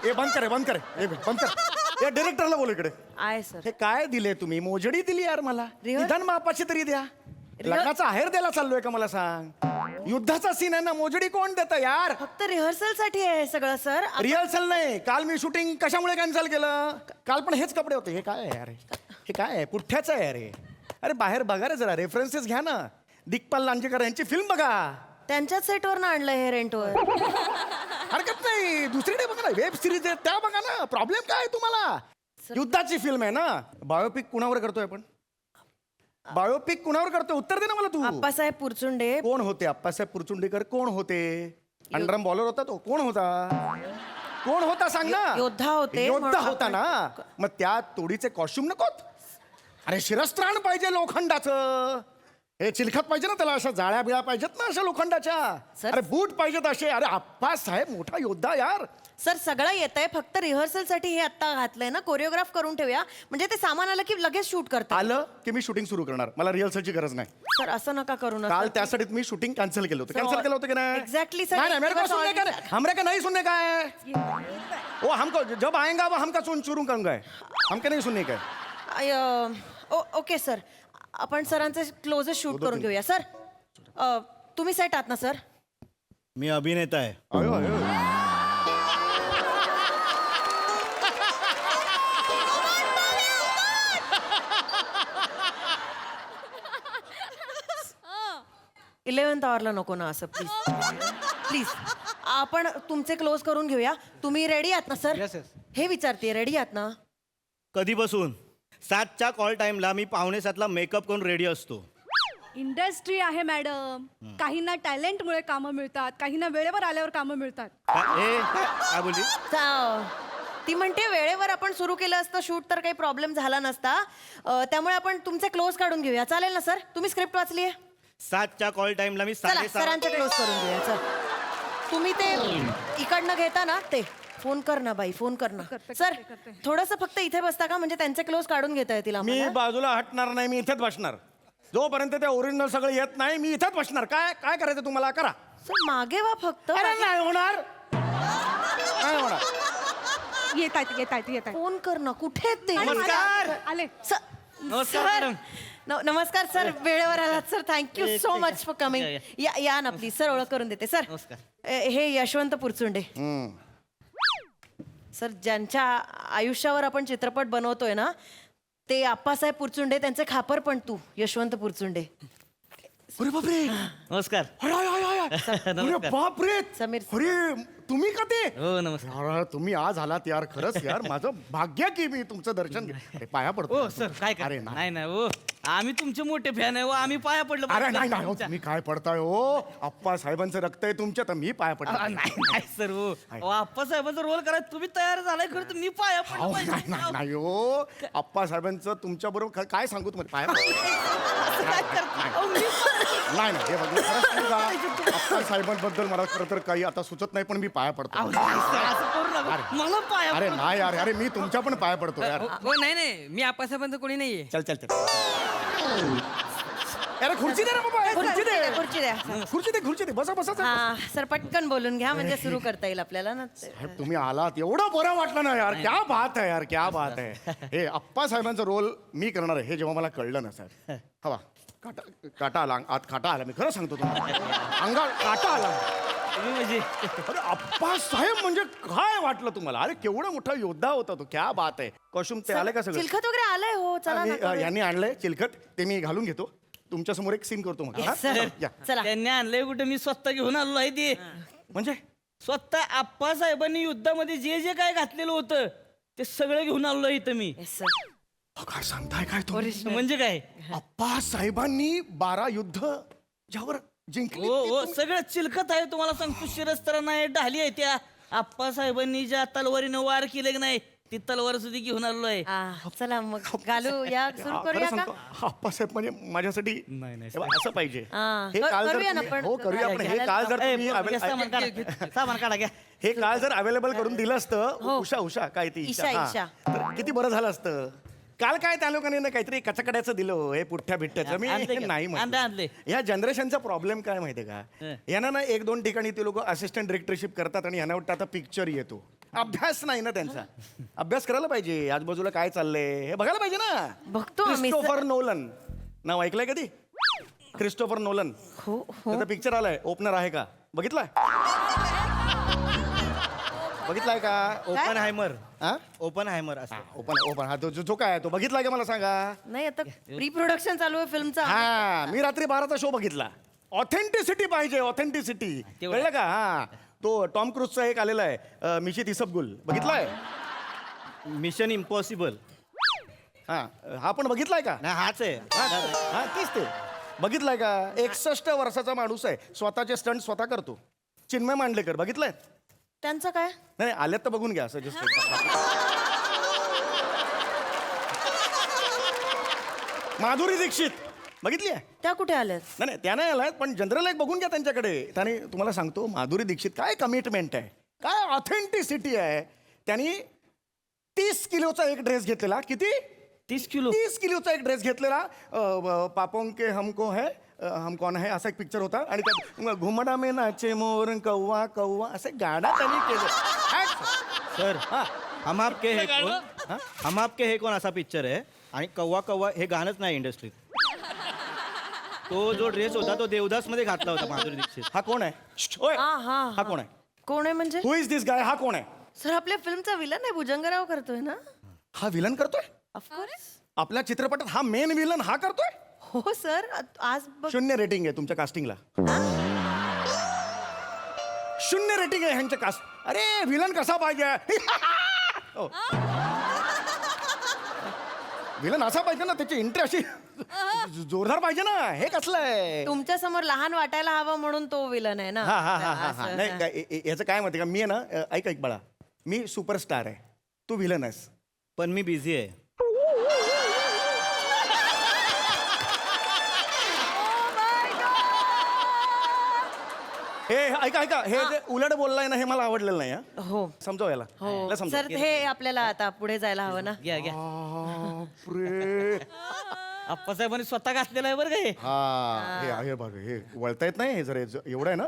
ए बंद कर बंद कर ए बंद कर या डिरेक्टरला बोल इकडे. आहे सर. हे काय दिले तुम्ही? मोजडी दिली यार मला. निदान मापाची तरी द्या. लग्नाचा आहेर द्यायला चाललोय का मला सांग? युद्धाचा सीन आहे ना, मोजडी कोण देतं यार? फक्त रिहर्सल साठी आहे सगळं सर. रिहर्सल नाही. काल मी शूटिंग कशामुळे कॅन्सल केलं? काल पण हेच कपडे होते. हे काय आहे यार? हे काय आहे? पुठ्ठ्याचं आहे अरे. अरे बाहेर बघा रे जरा, रेफरन्सेस घ्या ना. दिग्पाल लांजेकर यांची फिल्म बघा. त्यांच्याच सेटवर ना आणलंय हे रेंटवर. हरकत नाही, दुसरीकडे बघा ना, वेब सिरीज आहे त्या बघा ना. प्रॉब्लेम काय आहे तुम्हाला? युद्धाची फिल्म आहे ना. बायोपिक कुणावर करतोय आपण? बायोपिक कुणावर करतोय? उत्तर दे ना मला तू. आप्पासाहेब पुरचुंडे. कोण होते आप्पासाहेब पुरचुंडेकर? कोण होते? अंडरम बॉलर होता तो? कोण होता? कोण होता सांग ना. योद्धा होते. योद्धा होता ना. मग त्या तोडीचे कॉस्ट्युम नकोत? अरे शिरस्त्राण पाहिजे लोखंडाचं. हे चिलखत पाहिजे ना त्याला, अशा जाळ्या बिळ्या पाहिजेत ना अशा लोखंडाच्या. अरे बूट पाहिजेत असे. अरे आप्पासाहेब मोठा योद्धा यार. सर सगळं येत आहे, फक्त रिहर्सल साठी हे आता घातलंय ना. कोरिओग्राफ करून ठेवूया, म्हणजे ते सामान आलं की लगेच शूट करता. आलं की मी शूटिंग सुरू करणार. मला रिहर्सलची गरज नाही. सर असं नका करू ना. काल त्यासाठी मी शूटिंग कॅन्सल केलं होतं. कॅन्सल केलं होतं की नाही? Exactly, sir. नहीं नहीं, मेरे को सुनने का नहीं, हमरे का नहीं सुनने का है. वो हमको जब आएगा वो हमका शुरू करूंगा. हमका नहीं सुनने का है. ओके सर, आपण सरांचे क्लोजेस्ट शूट करून घेऊया. सर तुम्ही सेट आहात ना सर? मी अभिनेता आहे. आयो, आयो. इलेव्हन्थ आवरला नको ना असं प्लीज. प्लीज आपण तुमचे क्लोज करून घेऊया. तुम्ही रेडी आहात ना सर? हे विचारते, रेडी आहात ना? कधीपासून? 7च्या कॉल टाइमला मी 6:45ला मेकअप करून रेडी असतो. इंडस्ट्री आहे मॅडम. काहींना टॅलेंटमुळे कामं मिळतात, काहींना वेळेवर आल्यावर कामं मिळतात. काय बोलली? ती म्हणते वेळेवर आपण सुरू केलं असतं शूट तर काही प्रॉब्लेम झाला नसता. त्यामुळे आपण तुमचे क्लोज काढून घेऊया. चालेल ना सर? तुम्ही स्क्रिप्ट वाचली आहे? 7च्या कॉल टाइमला मी चला 6:30. सरांचे क्लोज करून घेऊया. चल तुम्ही ते इकडनं घेता ना ते फोन कर ना बाई, फोन कर ना. सर थोडस फक्त इथे बसता का, म्हणजे त्यांचे क्लोज काढून घेता येतील मी आम्हाला. बाजूला हटणार नाही. मी इथेच बसणार. जोपर्यंत ते ओरिजिनल सगळं येत नाही मी इथेच बसणार. काय काय करायचं तुम्हाला करा. सर मागे वा फक्त. अरे नाही होणार. नाही होणार. येत आहेत. फोन कर ना. कुठे आहेत ते? नमस्कार. आले. सर नमस्कार सर, वेळेवर आलात sir. Thank you so much for coming. या ना प्लीज. सर ओळख करून देते. सर हे यशवंत पुरचुंडे. सर ज्यांच्या आयुष्यावर आपण चित्रपट बनवतोय ना ते आप्पासाहेब पुरचुंडे, त्यांचे खापर पण तू यशवंत पुरचुंडे. अरे बापरे. नमस्कार. अरे बापरे. समीर. अरे तुम्ही का ते? हो नमस्कार. अरे तुम्ही आज आलात यार. खरंच यार माझं भाग्य की मी तुमचं दर्शन अरे पाया पडतो. हो सर काय अरे नाही नाही हो, आम्ही तुमचे मोठे फॅन आहे हो. आम्ही पाया पडलो. अरे नाही नाही हो, तुम्ही काय पडताय हो? आप्पा साहेबांचं रक्त आहे तुमच्या, तर मी पाया पडतो. नाही सर हो, आप्पा साहेबांचा रोल करायला तुम्ही तयार झालाय खरं तर मी पाया अहो, पडलो नाही पाहिजे. नाही नाही हो. आप्पा साहेबांचं तुमच्या बरोबर काय सांगू तुम्हाला पाया नाही नाही हे बघा खरंच सांगू का? आप्पा साहेबांबद्दल मला खरं तर काही आता सुचत नाही, पण मी पाया पडतो. असं करू नका. मला पाया अरे नाही यार, अरे मी तुमच्या पण पाया पडतो यार. हो नाही मी आप्पासाहेबांचं कोणी नाहीये. चल चल चल. अरे खुर्ची दे रे बाबा. खुर्ची दे. खुर्ची द्या. खुर्ची दे. बसा बसा. हा सर पटकन बोलून घ्या, म्हणजे सुरू करता येईल आपल्याला ना. साहेब तुम्ही आलात एवढं बरं वाटलं ना यार. क्या बात आहे यार, क्या बात आहे. हे आप्पा साहेबांचा रोल मी करणार आहे हे जेव्हा मला कळलं ना साहेब, हवा काटा आला आत. काटा आला. मी खरं सांगतो तुम्हाला, अंगावर काटा आला. म्हणजे अरे आप्पा साहेब म्हणजे काय वाटलं तुम्हाला? अरे केवढा मोठा योद्धा होता तो. क्या बात आहे. कॉस्ट्युम ते आले का सगळं? चिलखत वगैरे आलंय हो. चला ना करूया. यांनी आणलंय चिलखत, ते मी घालून घेतो. तुमच्या समोर एक सीन करतो मग. हा? या. चला. त्यांनी आणलंय कुठे, मी स्वतः घेऊन आलो आहे ते. म्हणजे स्वतः आप्पा साहेबांनी युद्धामध्ये जे जे काय घातलेलं होतं ते सगळं घेऊन आलो इथं मी. Yes, sir. काय सांगताय काय तुम्ही? म्हणजे काय आप्पा साहेबांनी 12 युद्ध ज्यावर जिंकली. हो सगळं चिलखत आहे. तुम्हाला सांगतो शिरस्त्र नाही, ढाली आहे त्या. आप्पा साहेबांनी ज्या तलवारीनं वार केले की नाही ती तलवार सुद्धा घेऊन आलो आहे. चला मग घालू या. सुरू करूया का? आप्पासाहेब म्हणजे माझ्यासाठी असं पाहिजे. हा. हे काल जर करूया ना तुम्ही- पण. हो करूया आपण. हे काल जर तुम्ही सामान काढा घ्या. हे काल जर अवेलेबल करून दिलं असतं. हो. उषा काय ती ईशा, हा. ईशा. तर किती बरं झालं असतं. काल काय त्या लोकांनी ना काहीतरी कचकड्याचं दिलं हे पुठ्ठ्या बिठ्ठ्याचं. मी आणलंय का? नाही आणलंय. म्हणतो. या जनरेशनचा प्रॉब्लेम काय माहितीये का? यांना ना 1-2 ठिकाणी ते लोक असिस्टंट डिरेक्टरशिप करतात आणि यांना वाटतं आता पिक्चर येतो अभ्यास नाही ना त्यांचा. अभ्यास करायला पाहिजे, आजूबाजूला काय चाललंय हे बघायला पाहिजे ना. बघतो आम्ही, सर. क्रिस्टोफर नोलन नाव ऐकलंय कधी? क्रिस्टोफर नोलन, त्याचा पिक्चर आलाय ओपनर आहे का? बघितलाय? बघितलाय का? ओपन हायमर. हा? ओपन हायमर असं. ओपन हा जो काय आहे तो बघितलाय का मला सांगा? नाही आता प्री प्रोडक्शन चालू आहे फिल्मचा. हा, मी रात्री 12चा शो बघितला. ऑथेंटिसिटी पाहिजे, ऑथेंटिसिटी. कळलं का? हा, तो टॉम क्रूजचा एक आलेला आहे मिशी तिसबगुल, बघितलाय? Mission impossible. हा पण बघितलाय का? हाच आहे. हा तेच ते बघितलाय का? 61 वर्षाचा माणूस आहे, स्वतःचे स्टंट स्वतः करतो. चिन्मय मांडलेकर बघितलंय? त्यांचं काय? नाही आल्यात तर बघून घ्या सजेस्ट. माधुरी दीक्षित बघितली आहे? त्या कुठे आल्यात? नाही त्या नाही आल्यात, पण जनरल एक बघून घ्या त्यांच्याकडे. त्याने तुम्हाला सांगतो माधुरी दीक्षित काय कमिटमेंट आहे, काय ऑथेंटिसिटी आहे. त्यांनी 30 किलोचा एक ड्रेस घेतलेला. किती? 30 किलो. 30 किलोचा एक ड्रेस घेतलेला. पापों के हमको है हम कौन है असा एक पिक्चर होता. आणि त्यात घुमडा में नाचे मोर कौवा कौवा असे गाणं त्यांनी केलं. सर हम आपके हे कोण, हम आपके हे कोण असा पिक्चर आहे आणि कव्वा कव्वा हे गाणंच नाही इंडस्ट्रीत. तो जो ड्रेस होता तो देवदास मध्ये घातला होता माधुरी दीक्षित. हा कोण आहे? ओय, हा कोण आहे? कोण आहे म्हणजे? हु इज दिस गाय? हा कोण आहे? सर आपल्या फिल्मचा विलन आहे, भुजंगराव करतोय ना. हा विलन करतोय ऑफकोर्स. आपल्या चित्रपटात? हा मेन विलन हा करतोय? हो सर. आज 0 रेटिंग आहे तुमच्या कास्टिंगला. 0 रेटिंग आहे ह्यांच्या कास्ट. अरे विलन कसा पाहिजे? विलन असा पाहिजे ना, त्याची एंट्री अशी जोरदार पाहिजे ना. हे कसलं आहे? तुमच्या समोर लहान वाटायला हवं म्हणून तो विलन आहे ना. हा नाही याचं काय माहिती का, मी आहे ना, ऐक बाळा, मी सुपरस्टार आहे, तू विलन आहेस. पण मी बिझी आहे. हे ऐका हे जे उलट बोललाय ना हे मला आवडलेलं नाही. हो समजाव याला. याला समजाव. सर हे आपल्याला आता पुढे जायला हवं ना. घ्या घ्या. बापरे. आप्पासाहेबांनी स्वतः घातलेलं आहे बरं का हे. हा हे बघ हे वळता येत नाही हे जर एवढं आहे ना.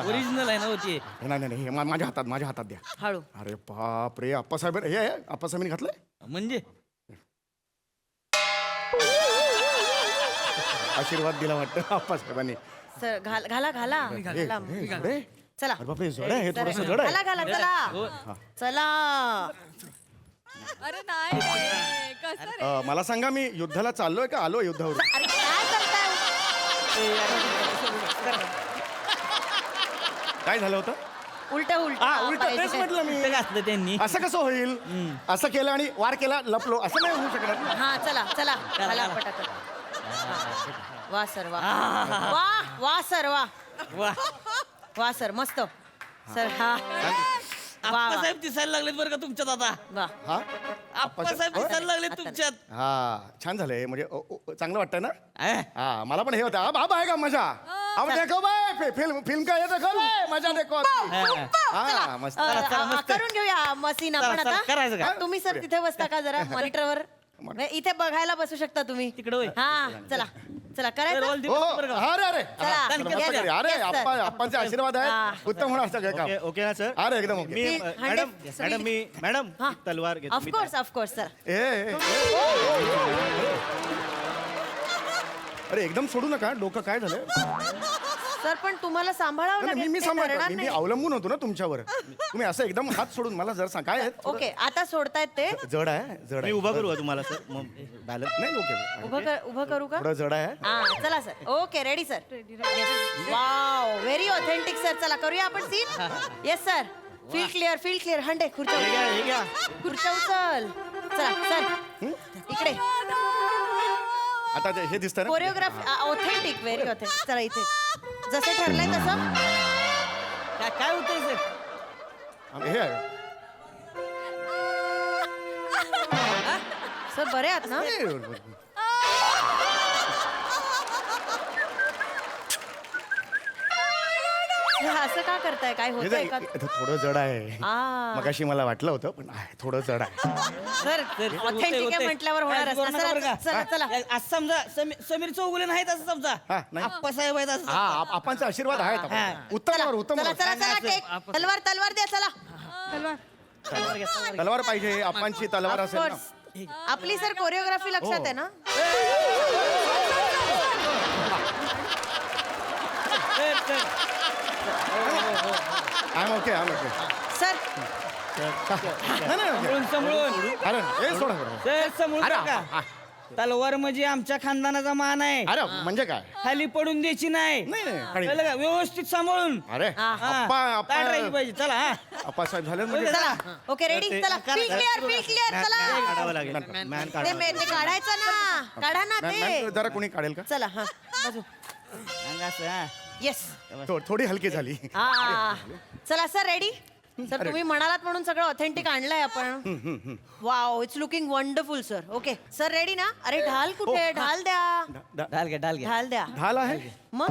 ओरिजिनल आहे ना होती. नाही हे माझ्या हातात द्या. हळू. अरे बाप रे. आप्पासाहेब हे आहे, आप्पासाहेबांनी घातलंय म्हणजे आशीर्वाद दिला वाटतं आप्पासाहेबांनी. सर घाला घाला. अरे चला. बापरे जड आहे हे, थोडंसं जड आहे. घाला चला चला. अरे नाही रे, कसं रे? मला सांगा मी युद्धाला चाललोय का आलोय युद्धावर? अरे काय करताय? काय झालं होतं? उलट उलट तेच म्हटलं मी. घातलं त्यांनी. असं कसं होईल? असं केलं आणि वार केला लपलो असं नाही होऊ शकणार ना. हा चला चला घाला पटापट. वा सर वा वा वा सर वा वा सर मस्त सर. हा आप्पासाहेब दिसायला लागलेत बरं का तुमच्यात आता. वा हा आप्पासाहेब दिसायला लागलेत तुमच्यात. हा छान झालंय म्हणजे चांगलं वाटतंय ना. हा मला पण हे होतं बाबा आहे का मजा. अब देखो बाय फिल्म का ये देखो बाय मजा देखो. हा मस्त. करून घेऊया मशीन आपण चला, करायचं आता. का? तुम्ही सर तिथे बसता का जरा मॉनिटरवर? इथे बघायला बसू शकता तुम्ही तिकडे. हा चला चला करायचं. अरे चला. अरे Yes, sir. आप्पांचे आशीर्वाद आहेत. उत्तम होणार सगळं काम. ओके ना सर. अरे एकदम ओके. मी मॅडम सगळी- मॅडम तलवार घेतो. Of course sir. अरे एकदम सोडू नका. डोकं काय झालं? सर पण तुम्हाला सांभाळावं नाही, लागेल. मी ते सांभाळतो. करणार मी नाही. अवलंबून होतो ना तुमच्यावर. तुम्ही असं एकदम हात सोडून मला जर सांग काय आहे? ओके आता सोडतायत ते. जड आहे मी उभा करू का तुम्हाला सर? बॅलन्स नाही. ओके उभं करू का? थोडं जड आहे. हा चला sir. Okay ready sir. Wow very authentic sir. चला करूया आपण scene. Yes sir. Feel clear हंडे खुर्च्या उचल. चला सर इकडे. आता हे दिसतंय ना. Choreography authentic very authentic. चला इथे जसं ठरलंय तसं. काय होतंय सर? हे आहे. सर बरे आहात ना? हे असं का करताय? काय हे होतंय का? इथं थोडं जड आहे. मगाशी मला वाटलं होतं पण आहे थोडं जड आहे. सर ऑथेंटिक आहे म्हटल्यावर होणारच ना. चला चला. असं समजा समीर चौगुले नाहीत असं समजा. हा नाही. आप्पासाहेब आहेत असं. हा आपांचा आशीर्वाद आहेत. उत्तम चला चला चला टेक. तलवार द्या चला. तलवार पाहिजे आप्पांची तलवार असेल ना. आपली सर कोरिओग्राफी लक्षात आहे ना? आय एम ओके सर अरे हे सोडा बरं. तलवार म्हणजे आमच्या खानदानाचा मान आहे. अरे म्हणजे काय खाली पडून द्यायची नाही. नाही नाही कळलं का? व्यवस्थित सांभाळून. अरे ताट राहिली पाहिजे. चला हा. आप्पासाहेब झाले म्हणजे चला ओके रेडी चला फील क्लिअर चला काढावं लागेल मॅन ते काढायचं ना काढा ना ते जरा कोणी काढेल का चला हा बाजू असं, हा. येस थोडी हलकी झाली. चला सर रेडी सर तुम्ही म्हणालात म्हणून सगळं ऑथेंटिक आणलंय आपण wow it's looking wonderful sir okay sir ready ना अरे ढाल कुठे ढाल द्या ढाल घ्या ढाल घ्या. ढाल द्या ढाल आहे मग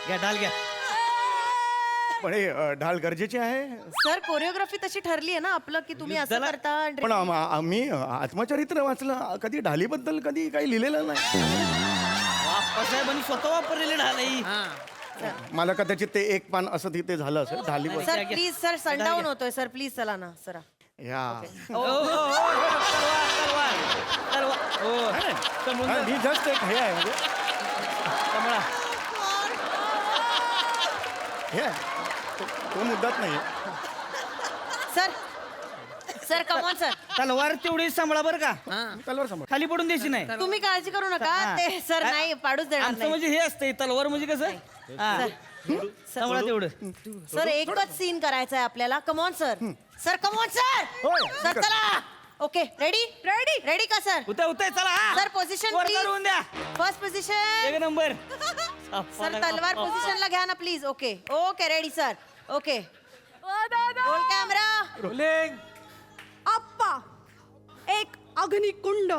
घ्या ढाल घ्या. पण हे ढाल गरजेची आहे. सर कोरिओग्राफी तशी ठरली आहे ना आपलं की तुम्ही असं करता पण आम्ही आत्मचरित्र वाचलं कधी ढालीबद्दल कधी काही लिहिलेलं नाही. साहेबांनी स्वतः वापरलेले ढाल आहे. मला कदाचित ते एक पान असं तिथे झालं असेल ढालीबद्दल. सर प्लीज सर सनडाऊन होतोय सर प्लीज चला ना सर या तलवार. मी जस्ट एक हे आहे म्हणजे हे आहे. तो मुद्दाच नाही सर सर कमॉन सर तलवार तेवढी सांभाळा बरं का. तलवार समोर खाली पडून द्यायची नाही. तुम्ही काळजी करू नका ते सर नाही पाडूच देणार आमचं नाही म्हणजे हे असते तलवार म्हणजे कसं. हा. सांभाळा तेवढं. सर एकच सीन करायचा आहे आपल्याला come on sir sir come on sir होय. सर चला ओके रेडी रेडी रेडी का सर उतर चला हा. सर पोझिशन वर प्लीज करून द्या. फर्स्ट पोझिशन एक नंबर. सर तलवार पोझिशनला घ्या ना please okay okay ready sir okay roll camera rolling. Appa एक अग्निकुंड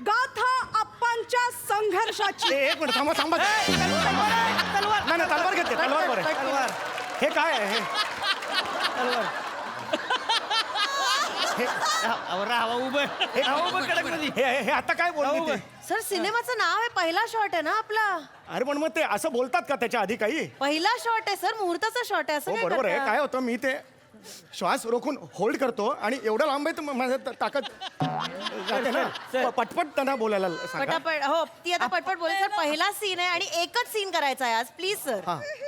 गाथा आप्पांच्या संघर्षाची. एक मिनिट थांबा थांबा नाही नाही तलवार घेते तलवार बरं तलवार. हे काय आहे हे? राहा उभं कडक मध्ये. हे आता काय बोलली ती? सर सिनेमाचं नाव आहे पहिला शॉट आहे ना आपला अरे पण मग ते असं बोलतात का त्याच्या आधी काही? पहिला शॉट आहे सर मुहूर्ताचा शॉट आहे असं हो काय बरोबर आहे. करता? काय होतं मी ते श्वास रोखून होल्ड करतो आणि एवढं लांब आहे तर माझं ताकद जाते ना. पटपट त्यांना बोलायला सांगा. पटापट हो ती आता पटपट बोल सर पहिला सीन आहे आणि एकच सीन करायचा आहे आज please sir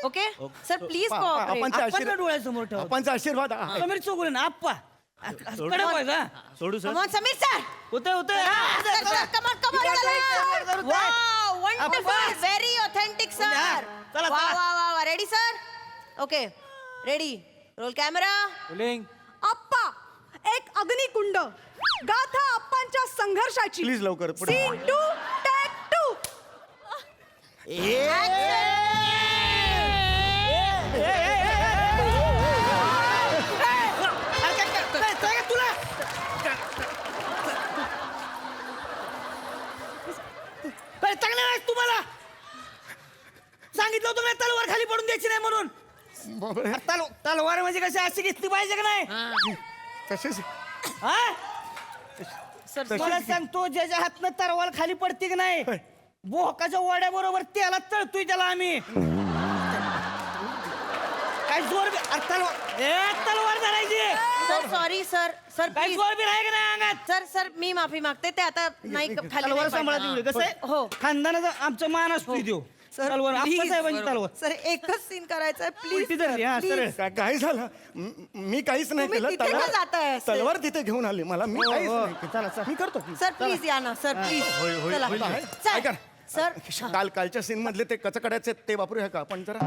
okay sir please आपांचा आपण डोळ्यासमोर ठेवा. आपांचा आशीर्वाद समीर चौगुले ना आप्पा. कडक व्हायचा. सोडू सर कमॉन समीर सर होते होते. वंडरफुल व्हेरी ऑथेंटिक सर चला, वा चला. वा वा ready sir okay ready roll camera rolling. Appa एक अग्निकुंड गाथा आप्पांच्या संघर्षाची. प्लीज लवकर पुढे. Scene 2 take 2. चांगलं नाही तुम्हाला सांगितलं होतं मी तलवार खाली पडून द्यायची नाही म्हणून. तलवार म्हणजे कशी अशी घेतली पाहिजे का नाही. तसेच हा? मला सांगतो ज्याच्या हातनं तलवार खाली पडते की नाही बोकाच्या वाड्या बरोबर त्याला तळतोय त्याला आम्ही. काय जोर तलवार धरायची. सर सॉरी सर सर काय प्लीज जोर बी आहे का नाही अंगात. सर सर मी माफी मागते ते आता नाही खाली तलवार नाही सांभाळा पडणार. तेवढे कसं आहे हो खानदानाचा आमचा मान असतो देव. तलवार आप्पासाहेबांची तलवार. सर एकच सीन करायचा आहे उलटी धरली, हा, प्लीज सरळ. काय झालं मी काहीच नाही तुम्ही केलं. तिथे का जाताय? तलवार तिथे घेऊन आली मला. मी काहीच नाही केलं. मी करतो सर प्लीज या ना सर प्लीज चला ऐका सर कालच्या सीन मधले ते कचकड्याचे ते वापरूया का आपण जरा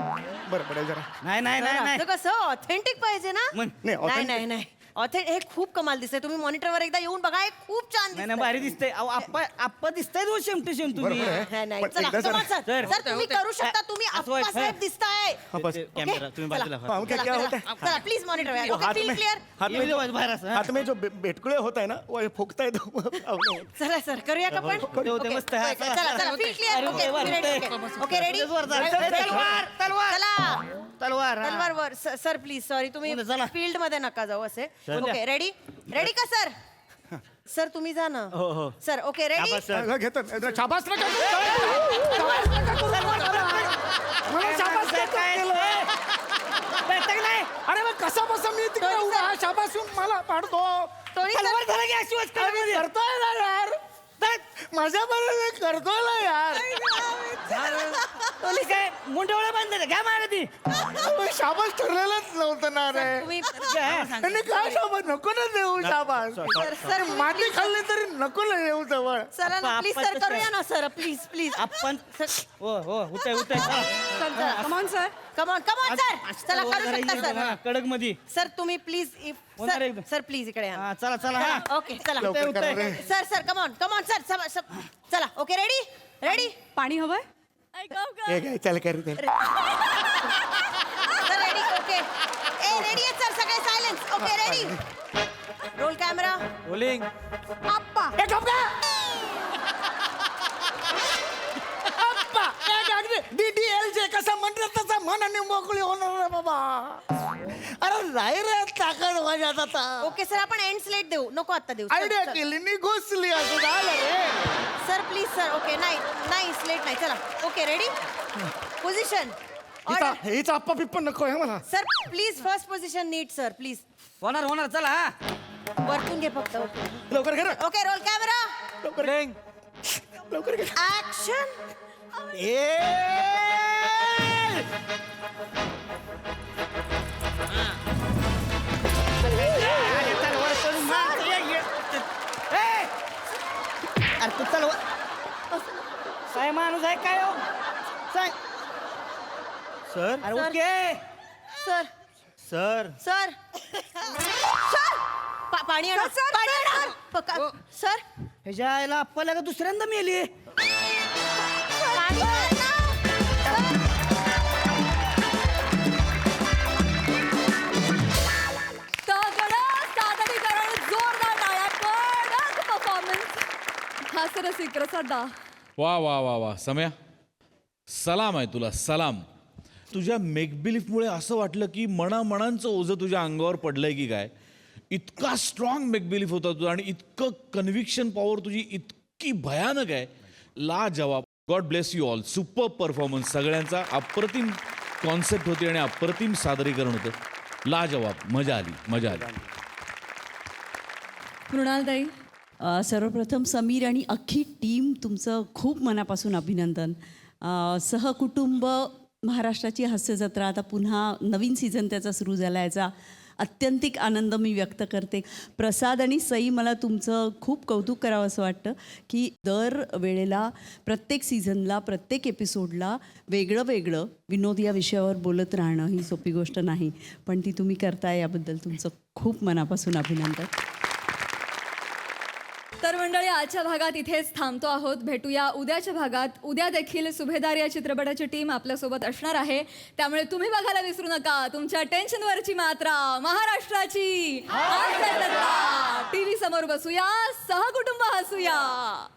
बरं पडेल जरा. नाही नाही नाही नाही. असं कसं ऑथेंटिक पाहिजे ना मग, नाही, नाही authentic. नाही नाही ऑथेंटिक हे खूप कमाल दिसतंय तुम्ही मॉनिटरवर एकदा येऊन बघा हे खूप छान नाही नाही दिसतंय. भारी दिसतय. अहो आप्पा दिसताय तो शेम टू शेम तुम्ही. बरोबर आहे. नाही, नाही पण चला एकदा जरा- come on, सर सर तुम्ही करू शकता तुम्ही असं व्हायचं. आप्पासाहेब दिसताय हा, बस. कॅमेरा तुम्ही बाजूला हाँ, ओके, क्या होता है? चला प्लीज मॉनिटर वो हाथ फील में क्लियर हाथ में जो बाहेर असं, हा. हाथ में जो बेटकुळे होता है ना वो ये फुकता है तो चला सर करूया का पण होते, होते, Okay, मस्त, हा, okay, चला, चला चला फील क्लिअर अरे, ओके वर, ओके रेडी तलवार तलवार चला तलवार हा. तलवार वर सर प्लीज सॉरी तुम्ही चला. फील्ड मध्ये नका जाऊ असे ओके रेडी रेडी का सर सर तुम्ही जा ना सर ओके रेडी घेतो शाबास नका. मला शाबास अरे मग कसा बसा मी तिकडे उभा हा शाबासून मला पाडतो तलवार धरा की अशी वाजते अरे करतोय ना यार माझ्या बरोबर करतोय ना यार पोलीस आहे मुंडवळा बांधले घ्या मागे ती अरे शाबास ठरलेलंच नव्हतं ना रे तुम्ही आणि काय शाबास नको ना देऊ शाबास सर माती खाल्ली तरी नको ना येऊ जवळ सरांना प्लीज सर करूया ना सर प्लीज प्लीज आपण हो हो उठे उठे come on sir come on come on sir चला करू शकता सर कडक मध्ये सर तुम्ही प्लीज होणार एकदम. सर प्लीज इकडे या चला चला हा ओके चला लवकर करा रे. Sir sir come on come on sir चला ओके रेडी रेडी पाणी हवंय हे घे, चल कर ते. सर रेडी ओके ए रेडी आहे सर सगळे silence okay ready roll camera rolling Appa ए, गप गा. अप्पा, एक अगदी DDLJ कसं म्हणलं तसं मनाने मोकळी होणार रे बाबा अरे नाही रे ताकद माझ्यात आता ओके सर आपण एंड स्लेट देऊ नको आता देऊ आयडिया केली नि घुसली असं झालं रे सर प्लीज सर ओके नाही नाही स्लेट नाही चला ओके रेडी पोझिशन हिचा अप्पा पिप्पा नको आहे मला सर प्लीज फर्स्ट पोझिशन नीट सर प्लीज होणार होणार चला हा वरतून घे फक्त ओके लवकर कर ओके रोल कॅमेरा लवकर कर ऍक्शन अरे तू चल काय माणूस आहे काय हो सांग सर अरे okay sir sir sir sir पाणी आणा पाणी आणा सर ह्याच्या आईला अप्पाला का दुसऱ्यांदा मिळाली पाणी आणा जोरदार टाळ्या कडक परफॉर्मन्स हा सरसी प्रसादा वा वा वा वा सम्या सलाम आहे तुला सलाम तुझ्या मेकबिलीफमुळे असं वाटलं की मनाचं ओझं तुझ्या अंगावर पडलंय की काय इतका स्ट्रॉंग मेकबिलीफ होता तुझा आणि इतकं कन्व्हिक्शन पॉवर तुझी इतकी भयानक आहे ला जवाब God bless you all super performance सगळ्यांचा अप्रतिम कॉन्सेप्ट होती आणि अप्रतिम सादरीकरण होतं ला जवाब मजा आली मृणालताई सर्वप्रथम समीर आणि अख्खी टीम तुमचं खूप मनापासून अभिनंदन सहकुटुंब महाराष्ट्राची हास्यजत्रा आता पुन्हा नवीन सीझन त्याचा सुरू झाला याचा अत्यंतिक आनंद मी व्यक्त करते प्रसाद आणि सई मला तुमचं खूप कौतुक करावं असं वाटतं की दर वेळेला प्रत्येक सीझनला प्रत्येक एपिसोडला वेगळं विनोद या विषयावर बोलत राहणं ही सोपी गोष्ट नाही पण ती तुम्ही करताय याबद्दल तुमचं खूप मनापासून अभिनंदन तर मंडळी आजच्या भागात इथेच थांबतो आहोत भेटूया उद्याच्या भागात उद्या देखील सुभेदार या चित्रपटाची टीम आपल्यासोबत असणार आहे त्यामुळे तुम्ही बघायला विसरू नका तुमच्या टेन्शनवरची मात्रा महाराष्ट्राची टीव्ही समोर बसूया सहकुटुंब हसूया